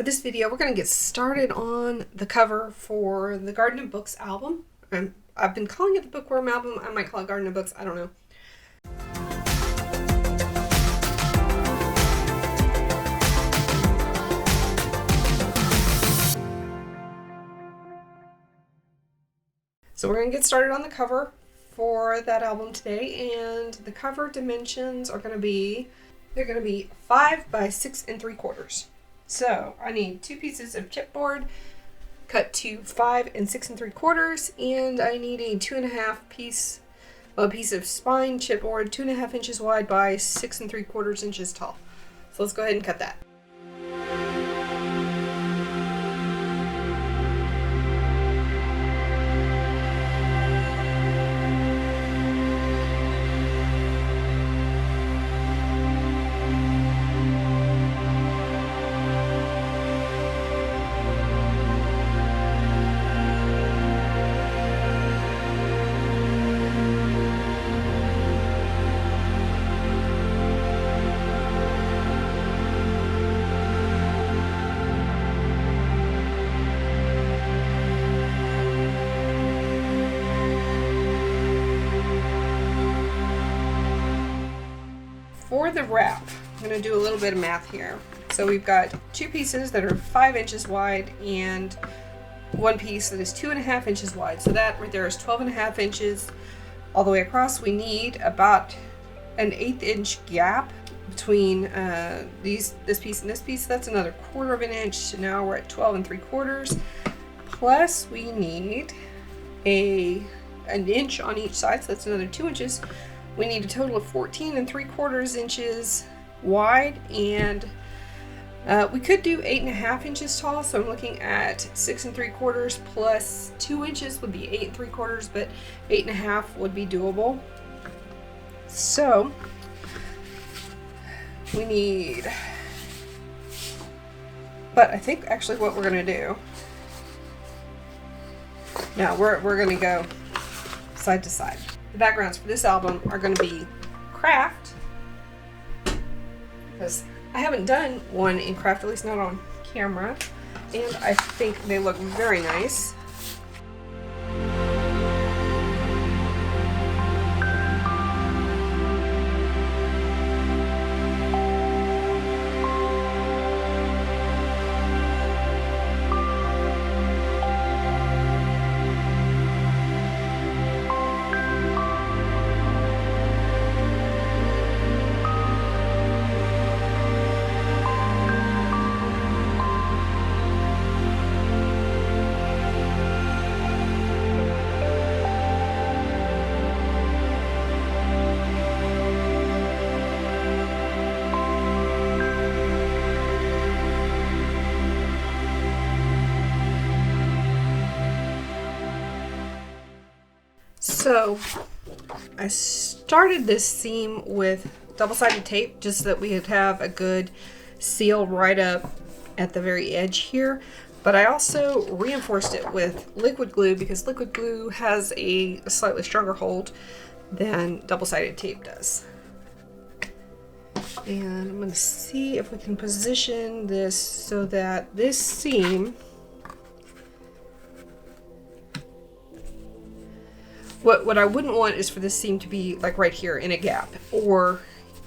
For this video, we're going to get started on the cover for the Garden of Books album. I've been calling it the Bookworm album. I might call it Garden of Books. I don't know. So we're going to get started on the cover for that album today, and the cover dimensions are going to be, they're going to be 5 by 6 3/4. So I need 2 pieces of chipboard cut to 5 and 6 3/4, and I need a 2.5 piece of spine chipboard, 2.5 inches wide by 6 3/4 inches tall. So let's go ahead and cut that. For the wrap, I'm going to do a little bit of math here. So we've got 2 pieces that are 5 inches wide and 1 piece that is 2.5 inches wide. So that right there is 12.5 inches all the way across. We need about an 1/8 inch gap between this piece and this piece. That's another 1/4 inch. So now we're at 12 3/4. Plus we need an inch on each side, so that's another 2 inches. We need a total of 14 3/4 inches wide, and we could do 8.5 inches tall, so I'm looking at 6 3/4 plus 2 inches would be 8 3/4, but 8.5 would be doable. So we need, but I think actually what we're going to do, now we're going to go side to side. The backgrounds for this album are going to be craft, because I haven't done one in craft, at least not on camera, and I think they look very nice. So I started this seam with double-sided tape just so that we could have a good seal right up at the very edge here, but I also reinforced it with liquid glue because liquid glue has a slightly stronger hold than double-sided tape does. And I'm going to see if we can position this so that this seam, what I wouldn't want is for this seam to be like right here in a gap, or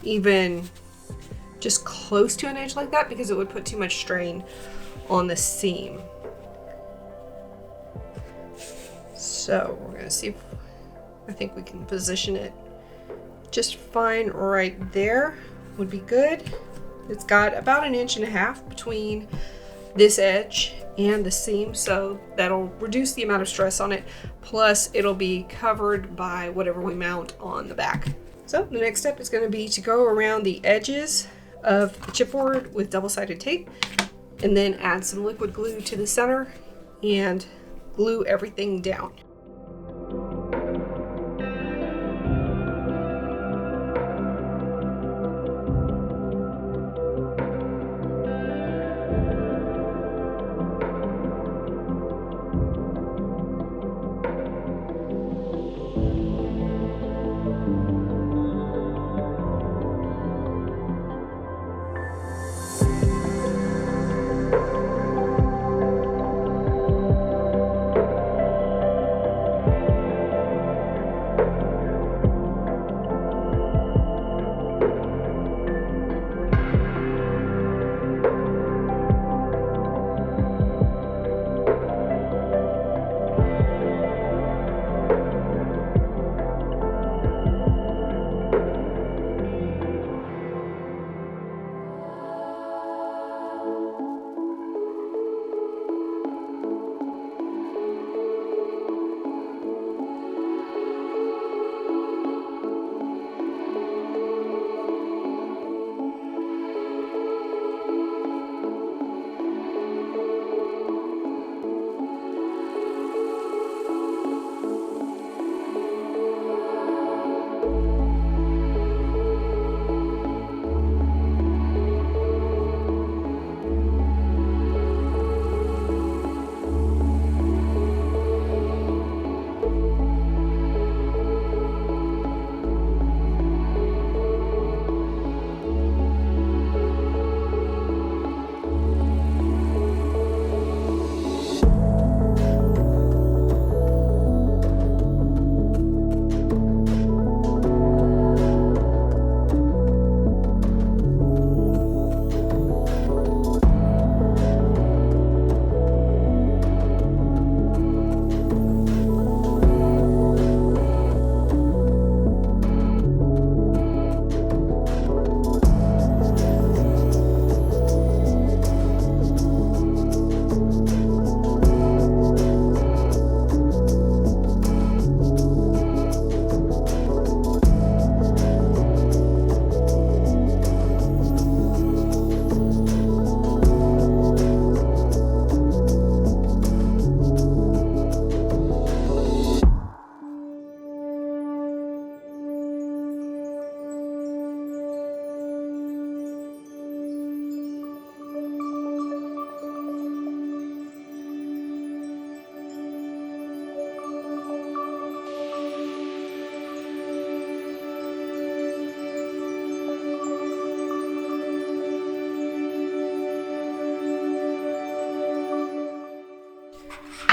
even just close to an edge like that, because it would put too much strain on the seam. So we're going to see if I think we can position it just fine right there. Would be good. It's got about 1.5 inches between this edge and the seam, so that'll reduce the amount of stress on it, plus it'll be covered by whatever we mount on the back. So the next step is going to be to go around the edges of the chipboard with double-sided tape, and then add some liquid glue to the center and glue everything down.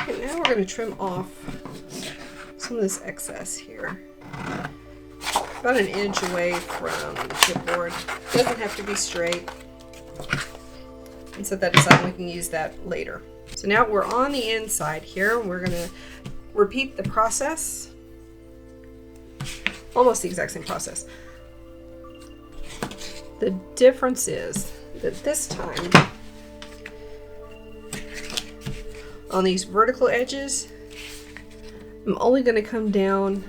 And now we're going to trim off some of this excess here. About an inch away from the chipboard. Doesn't have to be straight. And set that aside, we can use that later. So now we're on the inside here. We're going to repeat the process. Almost the exact same process. The difference is that this time, on these vertical edges, I'm only going to come down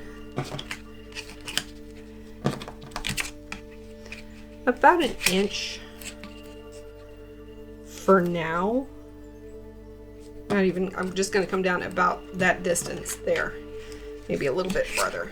about an inch for now. Not even, I'm just going to come down about that distance there, maybe a little bit farther.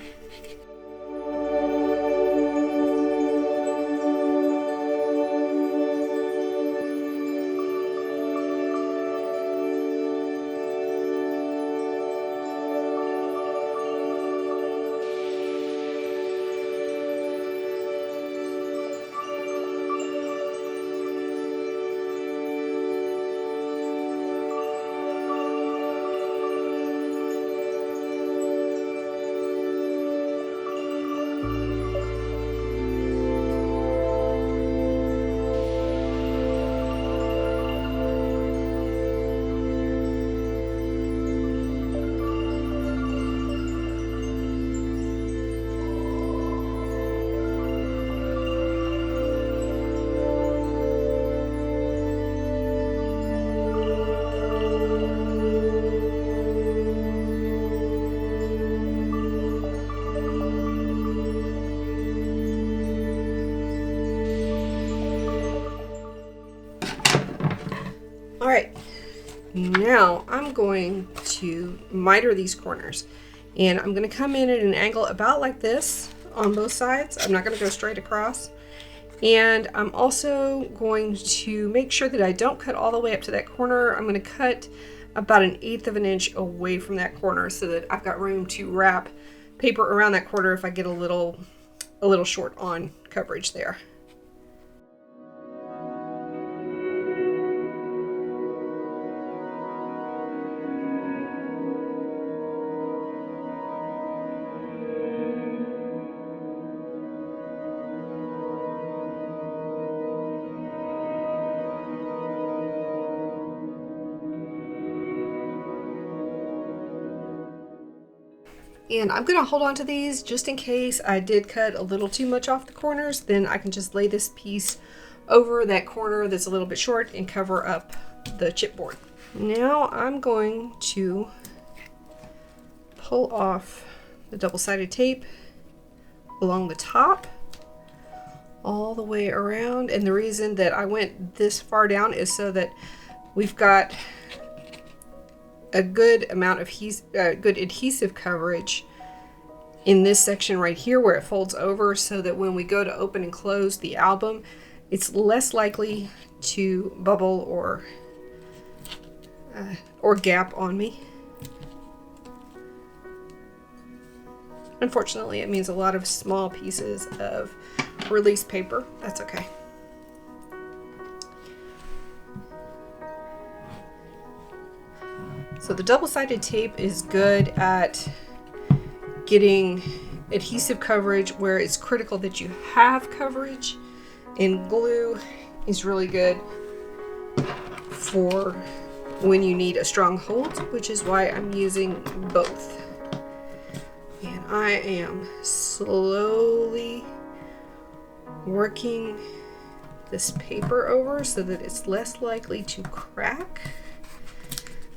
Alright, now I'm going to miter these corners, and I'm going to come in at an angle about like this on both sides. I'm not going to go straight across, and I'm also going to make sure that I don't cut all the way up to that corner. I'm going to cut about 1/8 of an inch away from that corner so that I've got room to wrap paper around that corner if I get a little short on coverage there. And I'm going to hold on to these just in case I did cut a little too much off the corners. Then I can just lay this piece over that corner that's a little bit short and cover up the chipboard. Now I'm going to pull off the double-sided tape along the top all the way around. And the reason that I went this far down is so that we've got a good amount of good adhesive coverage in this section right here where it folds over, so that when we go to open and close the album, it's less likely to bubble or gap on me. Unfortunately, it means a lot of small pieces of release paper. That's okay. So the double-sided tape is good at getting adhesive coverage where it's critical that you have coverage, and glue is really good for when you need a strong hold, which is why I'm using both. And I am slowly working this paper over so that it's less likely to crack.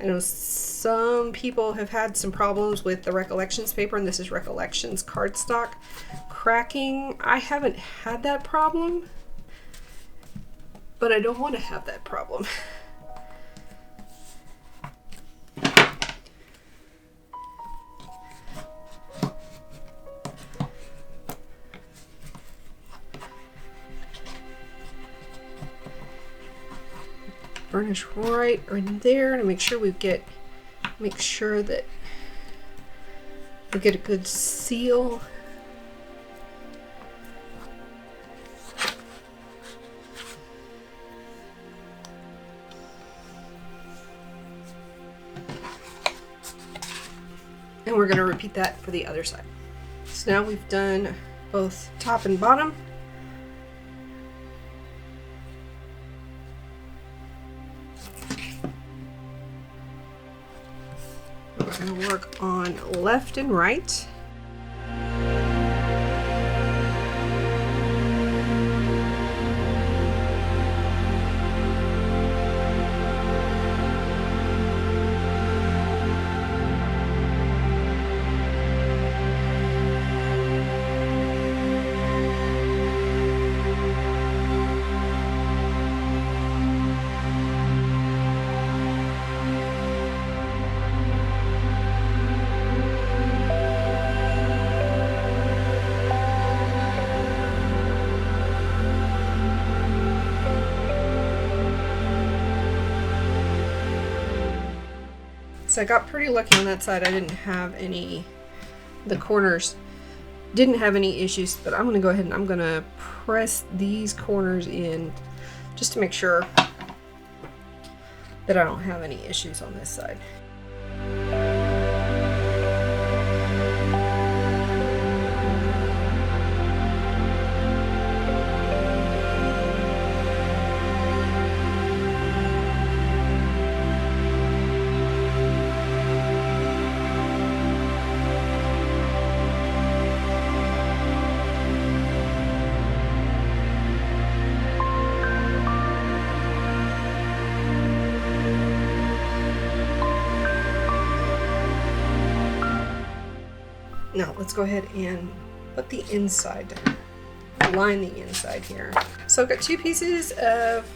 I know some people have had some problems with the Recollections paper, and this is Recollections cardstock cracking. I haven't had that problem, but I don't want to have that problem. Burnish right in there to make sure that we get a good seal. And we're going to repeat that for the other side. So now we've done both top and bottom. We're going to work on left and right. So I got pretty lucky on that side. I didn't have the corners didn't have any issues, but I'm going to go ahead and I'm going to press these corners in just to make sure that I don't have any issues on this side. Now let's go ahead and put the inside, line the inside here. So I've got 2 pieces of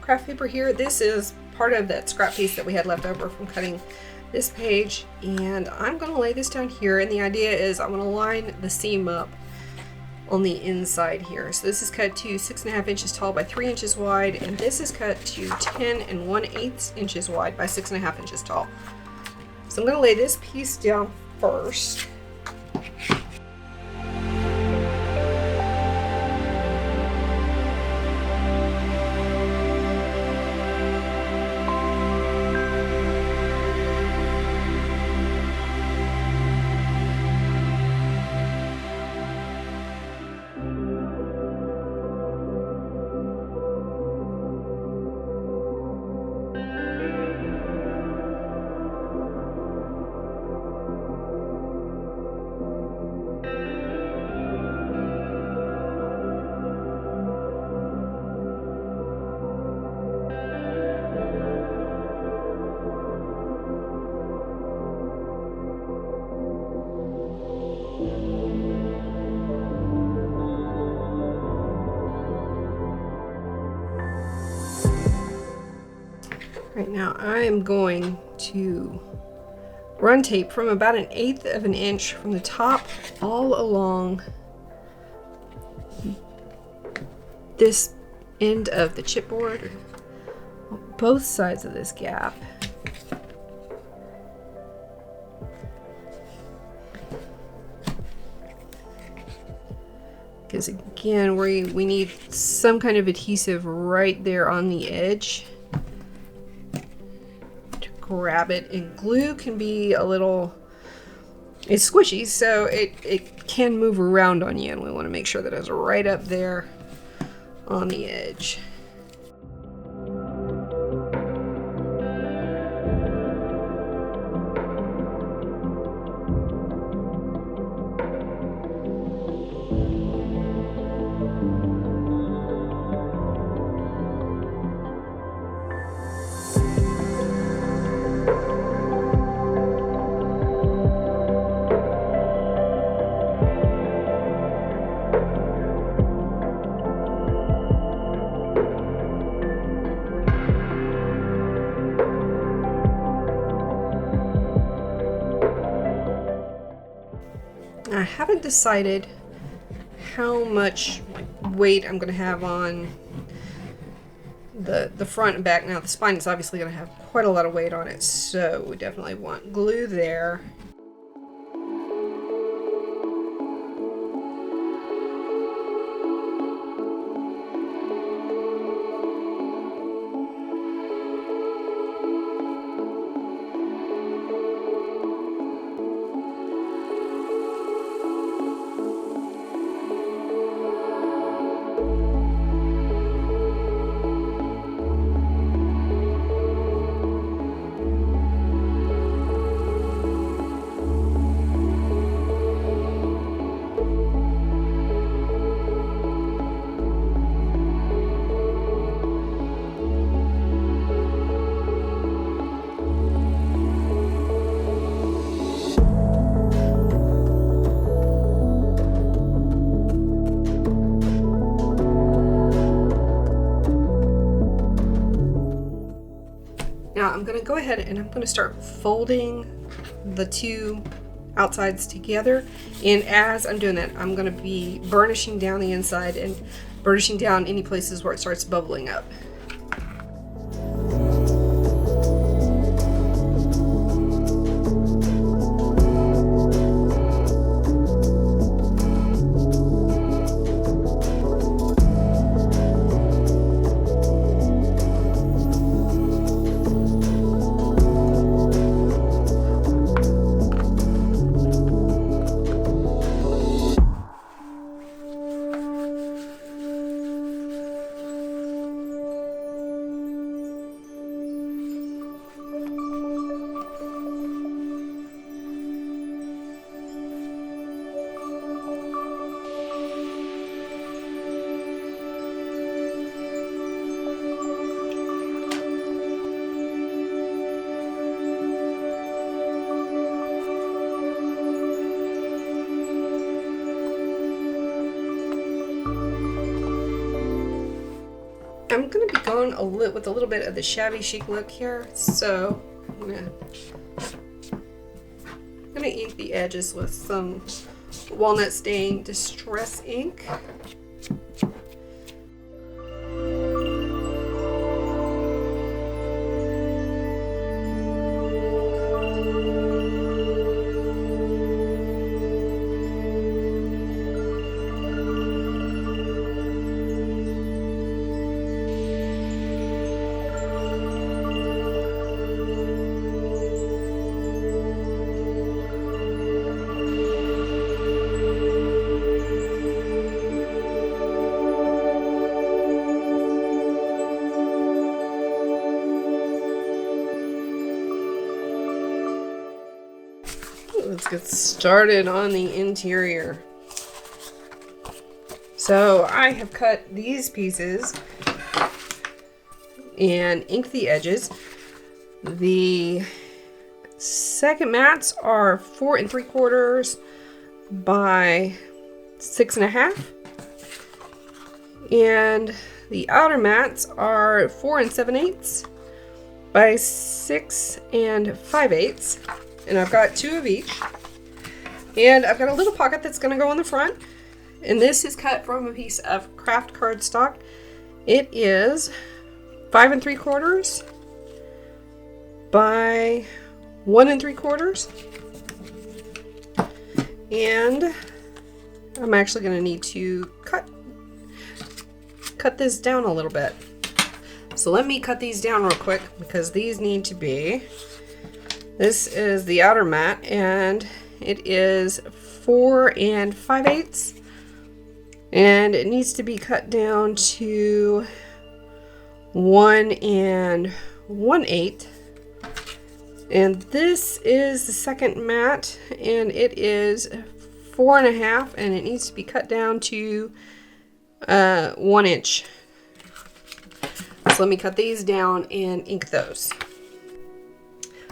craft paper here. This is part of that scrap piece that we had left over from cutting this page, and I'm going to lay this down here, and the idea is I'm going to line the seam up on the inside here. So this is cut to 6.5 inches tall by 3 inches wide, and this is cut to 10 1/8 inches wide by 6.5 inches tall. So I'm going to lay this piece down first. Right now I am going to run tape from about 1/8 of an inch from the top all along this end of the chipboard, both sides of this gap. Because again, we need some kind of adhesive right there on the edge. Grab it, and glue can be a little, it's squishy, so it can move around on you, and we want to make sure that it's right up there on the edge. I haven't decided how much weight I'm going to have on the front and back. Now the spine is obviously going to have quite a lot of weight on it, so we definitely want glue there. Now I'm going to go ahead and I'm going to start folding the two outsides together, and as I'm doing that, I'm going to be burnishing down the inside and burnishing down any places where it starts bubbling up. I'm going to be going with a little bit of the shabby chic look here, so I'm going to ink the edges with some walnut stain distress ink. Let's get started on the interior. So I have cut these pieces and inked the edges. The second mats are 4 3/4 by 6.5, and the outer mats are 4 7/8 by 6 5/8. And I've got 2 of each. And I've got a little pocket that's going to go on the front. And this is cut from a piece of craft cardstock. It is 5 3/4 by 1 3/4. And I'm actually going to need to cut this down a little bit. So let me cut these down real quick, because these need to be... This is the outer mat, and it is 4 5/8, and it needs to be cut down to 1 1/8. And this is the second mat, and it is 4 1/2, and it needs to be cut down to 1 inch. So let me cut these down and ink those.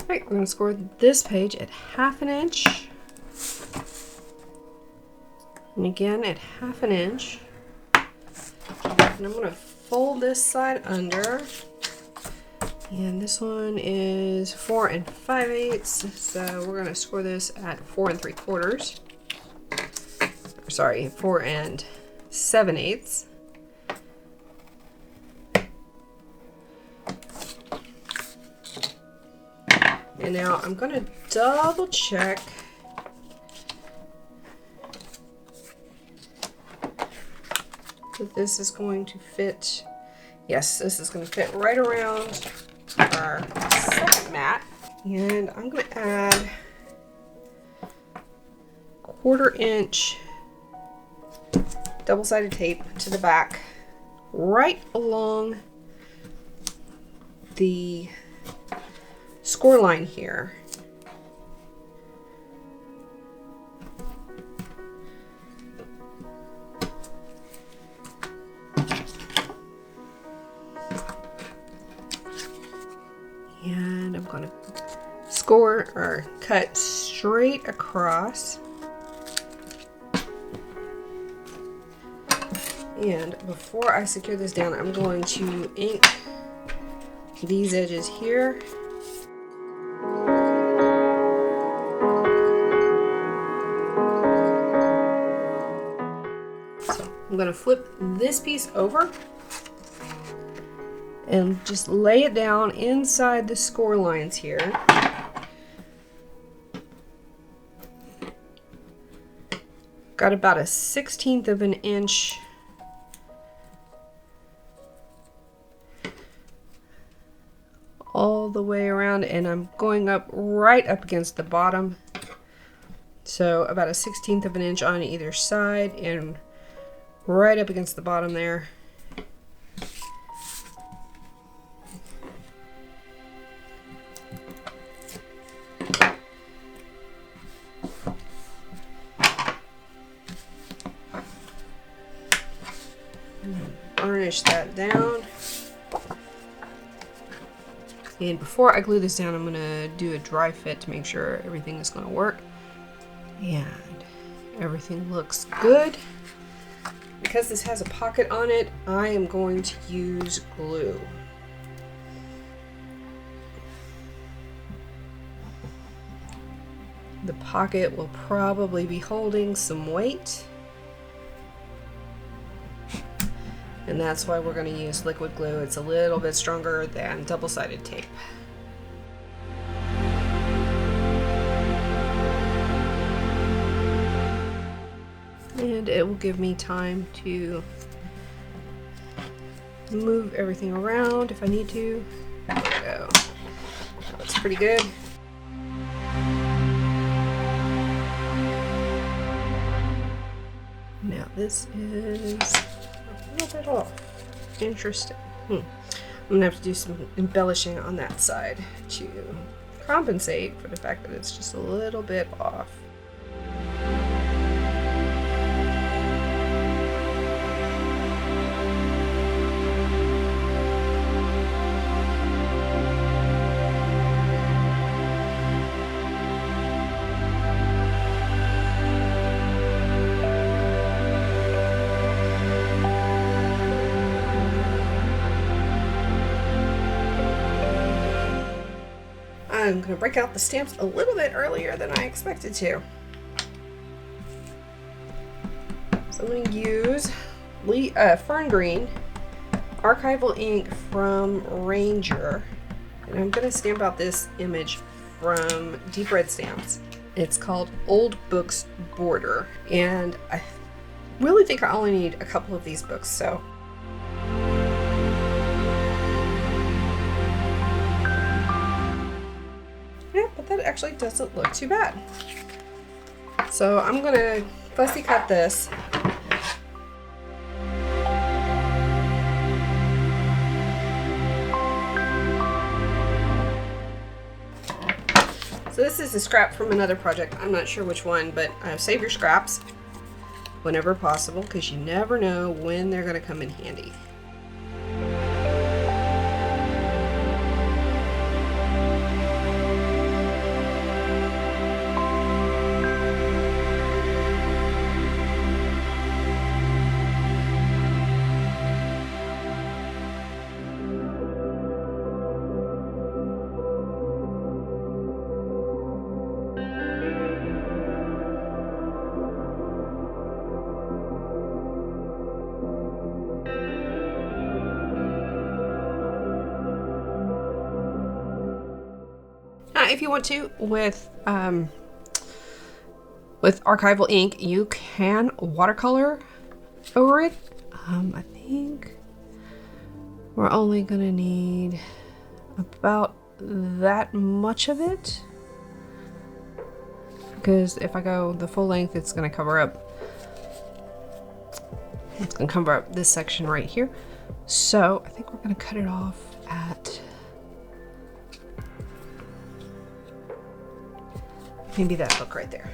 Alright, we're going to score this page at 1/2 inch. And again at 1/2 inch. And I'm going to fold this side under. And this one is 4 5/8. So we're going to score this at 4 3/4. Sorry, 4 7/8. And now I'm going to double check that this is going to fit. Yes, this is going to fit right around our second mat. And I'm going to add 1/4 inch double-sided tape to the back, right along the score line here. And I'm going to score or cut straight across. And before I secure this down, I'm going to ink these edges here. So I'm going to flip this piece over and just lay it down inside the score lines here. Got about a 1/16 of an inch all the way around, and I'm going up right up against the bottom. So about a 1/16 of an inch on either side and right up against the bottom there. Burnish that down. And before I glue this down, I'm going to do a dry fit to make sure everything is going to work. And everything looks good. Because this has a pocket on it, I am going to use glue. The pocket will probably be holding some weight. And that's why we're going to use liquid glue. It's a little bit stronger than double-sided tape. And it will give me time to move everything around if I need to. There we go. That looks pretty good. Now this is a little bit off. Interesting. I'm gonna have to do some embellishing on that side to compensate for the fact that it's just a little bit off. I'm going to break out the stamps a little bit earlier than I expected to. So I'm going to use Fern Green Archival ink from Ranger. And I'm going to stamp out this image from Deep Red Stamps. It's called Old Books Border. And I really think I only need a couple of these books, so that actually doesn't look too bad. So I'm gonna fussy cut this. So this is a scrap from another project. I'm not sure which one, but save your scraps whenever possible because you never know when they're gonna come in handy. If you want to, with archival ink, you can watercolor over it. I think we're only gonna need about that much of it, because if I go the full length, it's gonna cover up this section right here. So I think we're gonna cut it off at maybe that hook right there.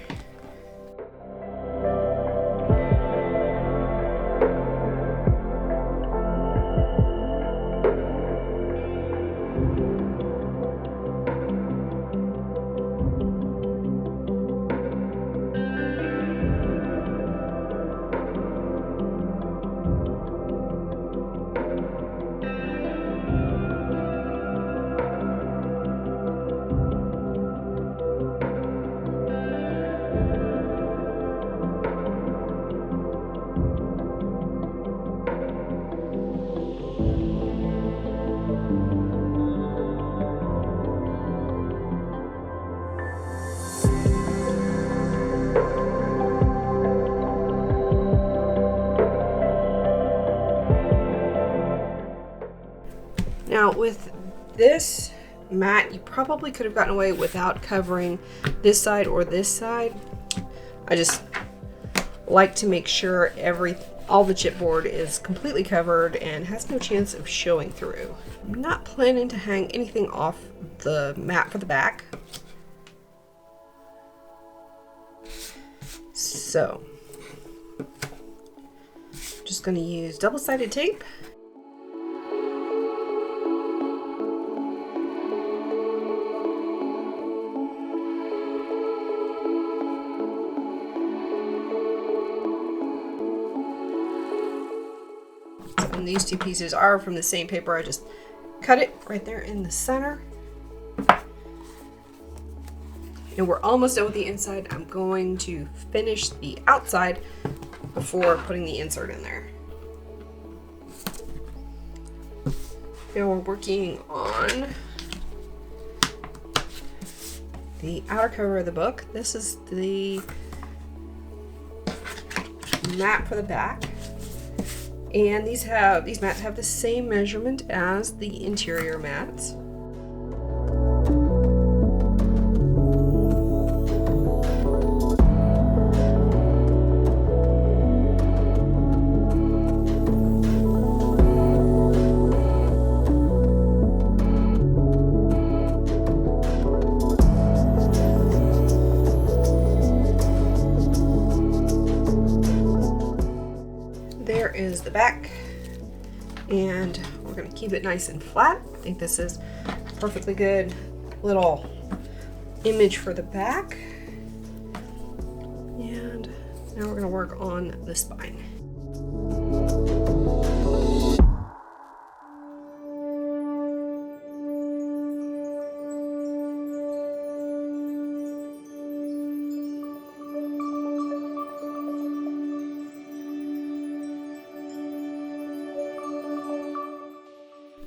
This mat, you probably could have gotten away without covering this side or this side. I just like to make sure all the chipboard is completely covered and has no chance of showing through. I'm not planning to hang anything off the mat for the back. So, just going to use double-sided tape. And these two pieces are from the same paper. I just cut it right there in the center. And we're almost done with the inside. I'm going to finish the outside before putting the insert in there. Now we're working on the outer cover of the book. This is the mat for the back. And these mats have the same measurement as the interior mats. There is the back, and we're going to keep it nice and flat. I think this is perfectly good little image for the back. And now we're going to work on the spine.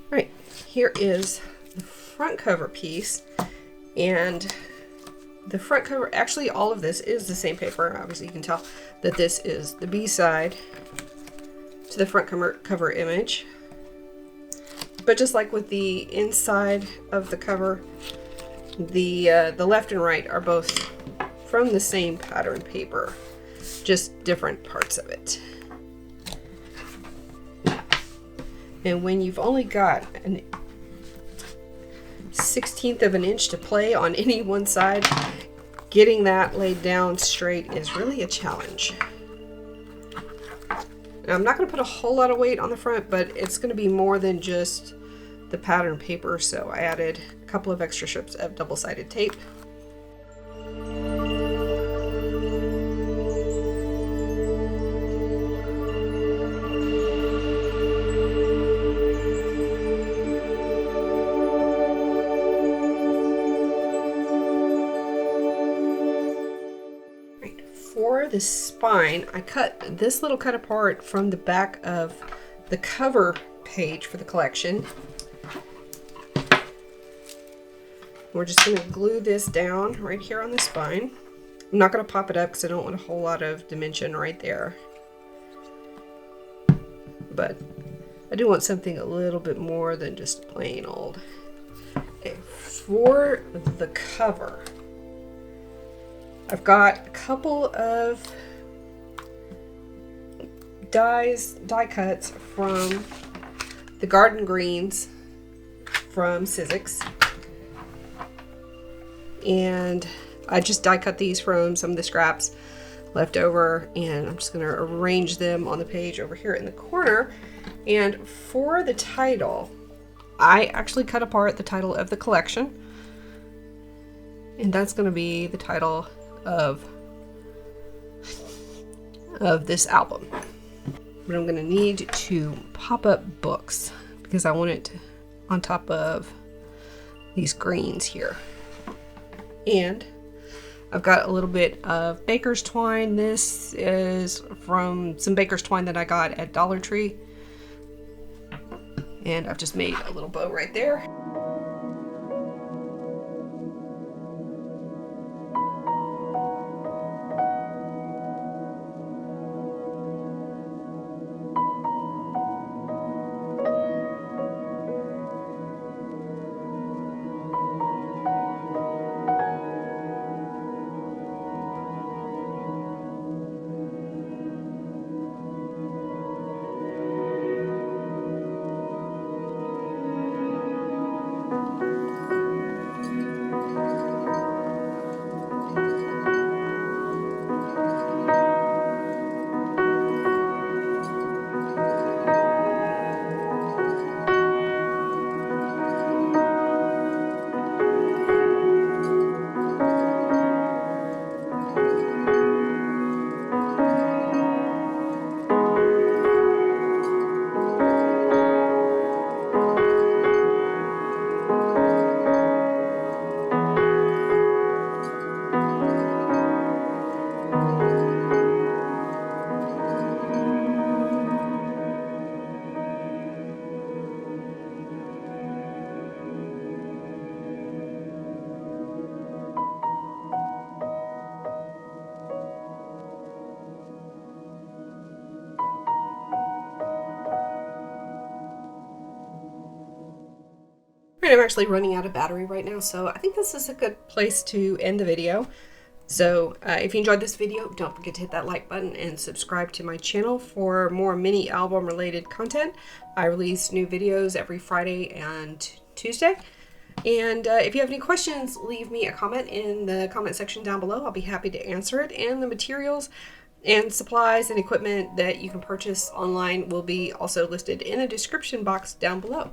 Right, here is the front cover piece, and the front cover, actually all of this is the same paper. Obviously you can tell that this is the B side to the front cover image. But just like with the inside of the cover, the left and right are both from the same pattern paper, just different parts of it. And when you've only got an 1/16 of an inch to play on any one side, getting that laid down straight is really a challenge. Now, I'm not going to put a whole lot of weight on the front, but it's going to be more than just the pattern paper, so I added a couple of extra strips of double-sided tape. For the spine, I cut this little cut apart from the back of the cover page for the collection. We're just going to glue this down right here on the spine. I'm not going to pop it up because I don't want a whole lot of dimension right there. But I do want something a little bit more than just plain old. Okay, for the cover, I've got a couple of die cuts from the Garden Greens from Sizzix. And I just die cut these from some of the scraps left over, and I'm just going to arrange them on the page over here in the corner. And for the title, I actually cut apart the title of the collection, and that's going to be the title of this album. But I'm going to need to pop up books because I want it on top of these greens here. And I've got a little bit of baker's twine. This is from some baker's twine that I got at Dollar Tree. And I've just made a little bow right there. I'm actually running out of battery right now, so I think this is a good place to end the video. So if you enjoyed this video, don't forget to hit that like button and subscribe to my channel for more mini album related content. I release new videos every Friday and Tuesday. And if you have any questions, leave me a comment in the comment section down below. I'll be happy to answer it. And the materials and supplies and equipment that you can purchase online will be also listed in the description box down below.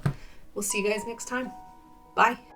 We'll see you guys next time. Bye.